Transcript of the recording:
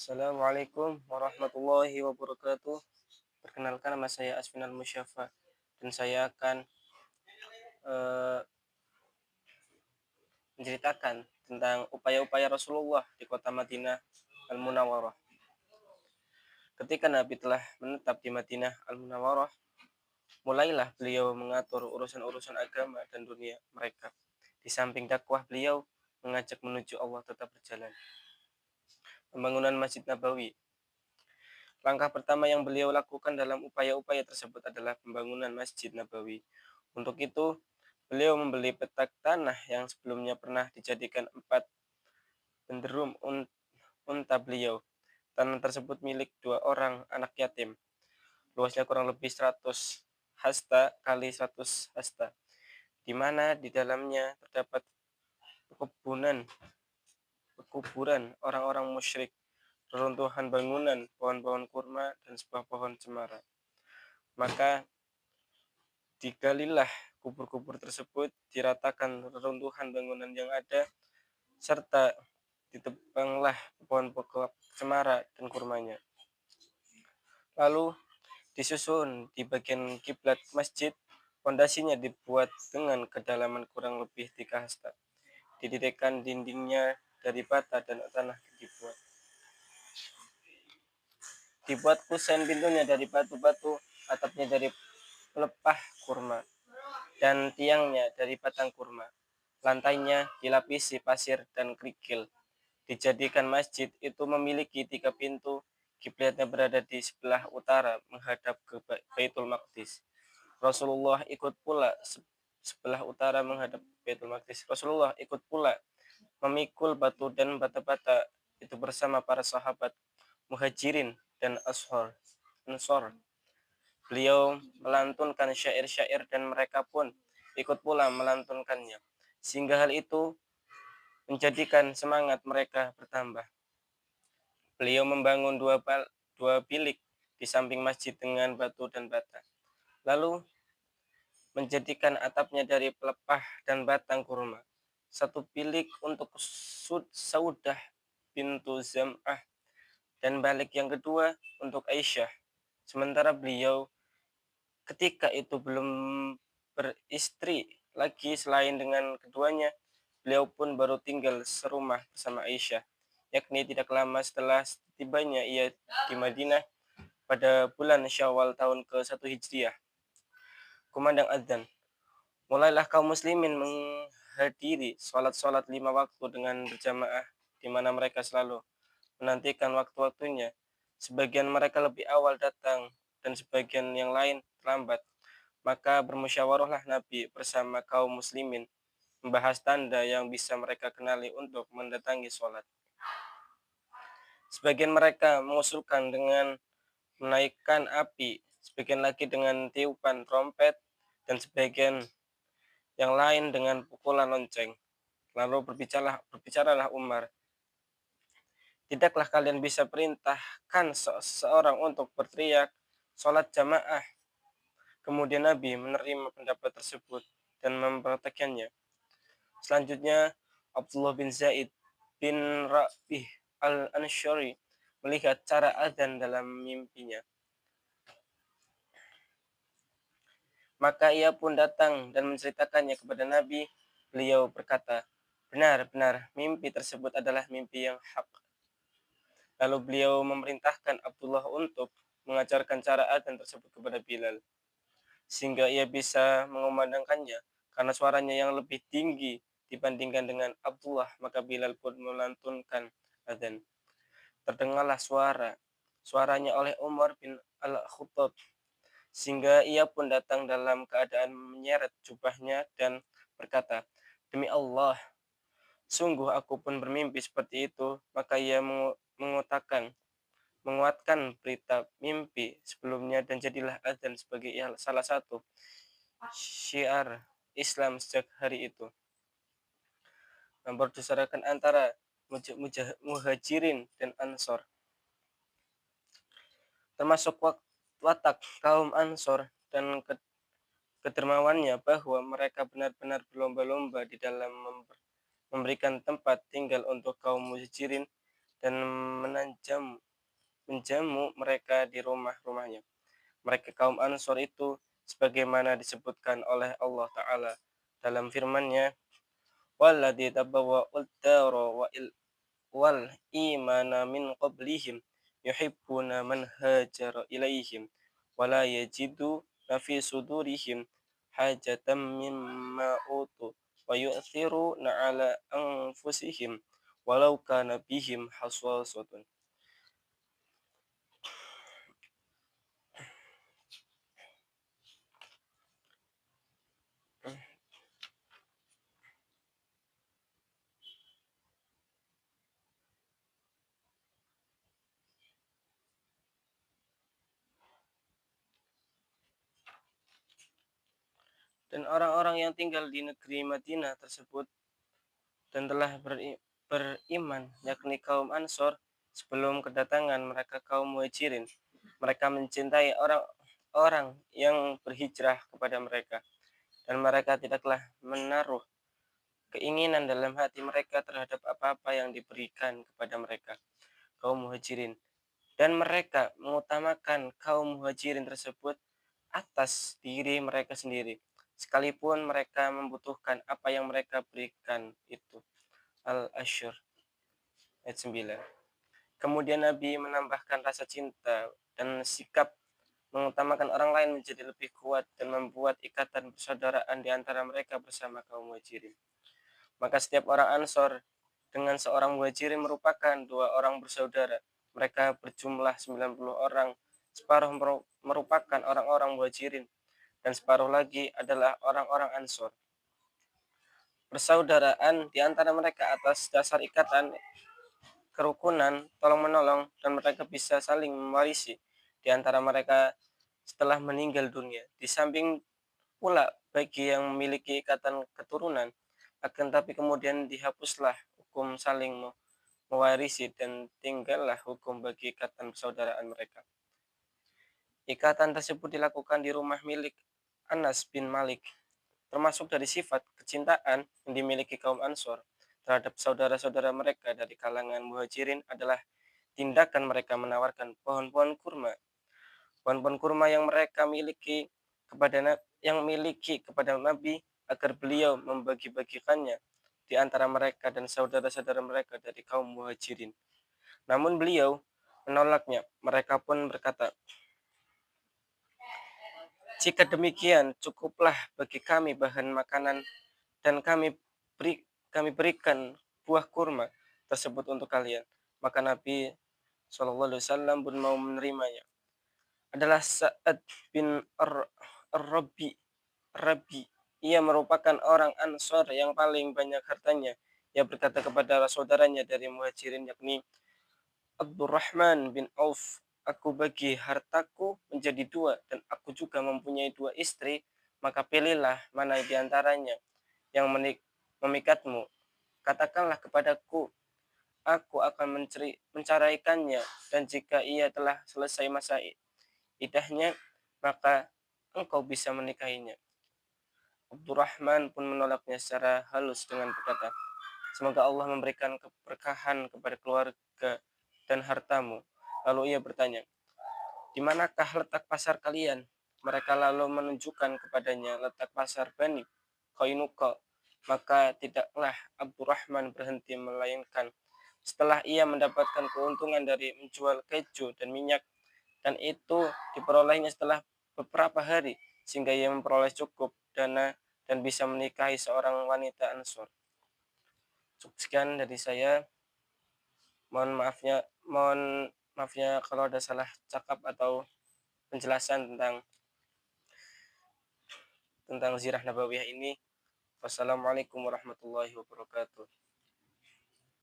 Assalamualaikum warahmatullahi wabarakatuh. Perkenalkan, nama saya Asfinal Musyafa dan saya akan eh, menceritakan tentang upaya-upaya Rasulullah di kota Madinah Al-Munawwarah. Ketika Nabi telah menetap di Madinah Al-Munawwarah, mulailah beliau mengatur urusan-urusan agama dan dunia mereka. Di samping dakwah, beliau mengajak menuju Allah tetap berjalan. Pembangunan Masjid Nabawi. Langkah pertama yang beliau lakukan dalam upaya-upaya tersebut adalah pembangunan Masjid Nabawi. Untuk itu, beliau membeli petak tanah yang sebelumnya pernah dijadikan empat benderum unta beliau. Tanah tersebut milik dua orang anak yatim. Luasnya kurang lebih 100 hasta kali 100 hasta, di mana di dalamnya terdapat pekuburan orang-orang musyrik, reruntuhan bangunan, pohon-pohon kurma, dan sebuah pohon cemara. Maka digalilah kubur-kubur tersebut, diratakan reruntuhan bangunan yang ada, serta ditebanglah pohon-pohon cemara dan kurmanya. Lalu disusun di bagian kiblat masjid, fondasinya dibuat dengan kedalaman kurang lebih 3 hasta. Didirikan dindingnya dari bata dan tanah dibuat kusen, pintunya dari batu-batu, atapnya dari pelepah kurma, dan tiangnya dari batang kurma. Lantainya dilapisi pasir dan kerikil. Dijadikan masjid itu memiliki 3 pintu. Kiblatnya berada di sebelah utara menghadap ke Baitul Maqdis. Rasulullah ikut pula sebelah utara menghadap Baitul Maqdis. Rasulullah ikut pula memikul batu dan bata-bata itu bersama para sahabat Muhajirin dan Ansor. Beliau melantunkan syair-syair dan mereka pun ikut pula melantunkannya, sehingga hal itu menjadikan semangat mereka bertambah. Beliau membangun dua bilik di samping masjid dengan batu dan bata. Lalu menjadikan atapnya dari pelepah dan batang kurma. Satu bilik untuk Saudah pintu Zam'ah, dan balik yang kedua untuk Aisyah. Sementara beliau ketika itu belum beristri lagi selain dengan keduanya, beliau pun baru tinggal serumah bersama Aisyah, yakni tidak lama setelah tibanya ia di Madinah pada bulan Syawal tahun ke-1 Hijriah. Kumandang adzan. Mulailah kaum muslimin menghadiri sholat-sholat 5 waktu dengan berjamaah, di mana mereka selalu menantikan waktu-waktunya. Sebagian mereka lebih awal datang dan sebagian yang lain terlambat. Maka bermusyawarahlah Nabi bersama kaum muslimin membahas tanda yang bisa mereka kenali untuk mendatangi sholat. Sebagian mereka mengusulkan dengan menaikkan api, sebagian lagi dengan tiupan trompet, dan sebagian yang lain dengan pukulan lonceng. Lalu berbicaralah Umar, tidaklah kalian bisa perintahkan seseorang untuk berteriak sholat jamaah? Kemudian Nabi menerima pendapat tersebut dan mempraktekannya. Selanjutnya, Abdullah bin Zaid bin Rabi' al-Ansyari melihat cara adzan dalam mimpinya. Maka ia pun datang dan menceritakannya kepada Nabi. Beliau berkata, benar-benar mimpi tersebut adalah mimpi yang hak. Lalu beliau memerintahkan Abdullah untuk mengajarkan cara adzan tersebut kepada Bilal, sehingga ia bisa mengumandangkannya. Karena suaranya yang lebih tinggi dibandingkan dengan Abdullah, maka Bilal pun melantunkan adzan. Terdengarlah suaranya oleh Umar bin Al-Khattab, sehingga ia pun datang dalam keadaan menyeret jubahnya dan berkata, demi Allah, sungguh aku pun bermimpi seperti itu. Maka ia menguatkan berita mimpi sebelumnya, dan jadilah adzan sebagai salah satu syiar Islam sejak hari itu. Mempersaudarakan antara Muhajirin dan Ansor. Termasuk watak kaum Ansor dan kedermawannya bahwa mereka benar-benar berlomba-lomba di dalam memberikan tempat tinggal untuk kaum Muhajirin dan menjamu mereka di rumah-rumahnya. Mereka kaum Ansor itu sebagaimana disebutkan oleh Allah Ta'ala dalam firman-Nya, "Walladzi tabawwa'ud dara wal imana min qablihim yuhibbuna man hajara ilaihim wa la yajiduna fi sudurihim hajatan mimma utu wa yu'thiruna ala anfusihim walau kana bihim hasasatun." Dan orang-orang yang tinggal di negeri Madinah tersebut dan telah beriman, yakni kaum Ansor, sebelum kedatangan mereka kaum Muhajirin. Mereka mencintai orang-orang yang berhijrah kepada mereka, dan mereka tidaklah menaruh keinginan dalam hati mereka terhadap apa-apa yang diberikan kepada mereka, kaum Muhajirin. Dan mereka mengutamakan kaum Muhajirin tersebut atas diri mereka sendiri, sekalipun mereka membutuhkan apa yang mereka berikan itu. Al-Asyr ayat 9. Kemudian Nabi menambahkan rasa cinta dan sikap mengutamakan orang lain menjadi lebih kuat dan membuat ikatan persaudaraan di antara mereka bersama kaum Muhajirin. Maka setiap orang Ansor dengan seorang Muhajirin merupakan dua orang bersaudara. Mereka berjumlah 90 orang, separuh merupakan orang-orang Muhajirin dan separuh lagi adalah orang-orang Ansor. Persaudaraan di antara mereka atas dasar ikatan kerukunan, tolong-menolong, dan mereka bisa saling mewarisi di antara mereka setelah meninggal dunia. Di samping pula bagi yang memiliki ikatan keturunan, akan tapi kemudian dihapuslah hukum saling mewarisi dan tinggallah hukum bagi ikatan persaudaraan mereka. Ikatan tersebut dilakukan di rumah milik Anas bin Malik, termasuk dari sifat kecintaan yang dimiliki kaum Ansor terhadap saudara-saudara mereka dari kalangan Muhajirin adalah tindakan mereka menawarkan pohon-pohon kurma. Pohon-pohon kurma yang mereka miliki kepada Nabi agar beliau membagi-bagikannya di antara mereka dan saudara-saudara mereka dari kaum Muhajirin. Namun beliau menolaknya. Mereka pun berkata, "Jika demikian, cukuplah bagi kami bahan makanan dan kami berikan buah kurma tersebut untuk kalian." Maka Nabi SAW pun mau menerimanya. Adalah Sa'ad bin Rabi. Ia merupakan orang Ansor yang paling banyak hartanya. Ia berkata kepada saudaranya dari Muhajirin, yakni Abdurrahman bin Auf, "Aku bagi hartaku menjadi dua dan aku juga mempunyai dua istri, maka pilihlah mana di antaranya yang memikatmu. Katakanlah kepadaku, aku akan menceraikannya, dan jika ia telah selesai masa idahnya, maka engkau bisa menikahinya." Abdurrahman pun menolaknya secara halus dengan berkata, "Semoga Allah memberikan keberkahan kepada keluarga dan hartamu." Lalu ia bertanya, "Di manakah letak pasar kalian?" Mereka lalu menunjukkan kepadanya letak pasar Bani Qainuqa. Maka tidaklah Abdurrahman berhenti, melainkan setelah ia mendapatkan keuntungan dari menjual keju dan minyak, dan itu diperolehnya setelah beberapa hari, sehingga ia memperoleh cukup dana dan bisa menikahi seorang wanita Ansor. Sekian dari saya. Mohon maafnya kalau ada salah cakap atau penjelasan tentang Zirah Nabawiyah ini. Wassalamualaikum warahmatullahi wabarakatuh.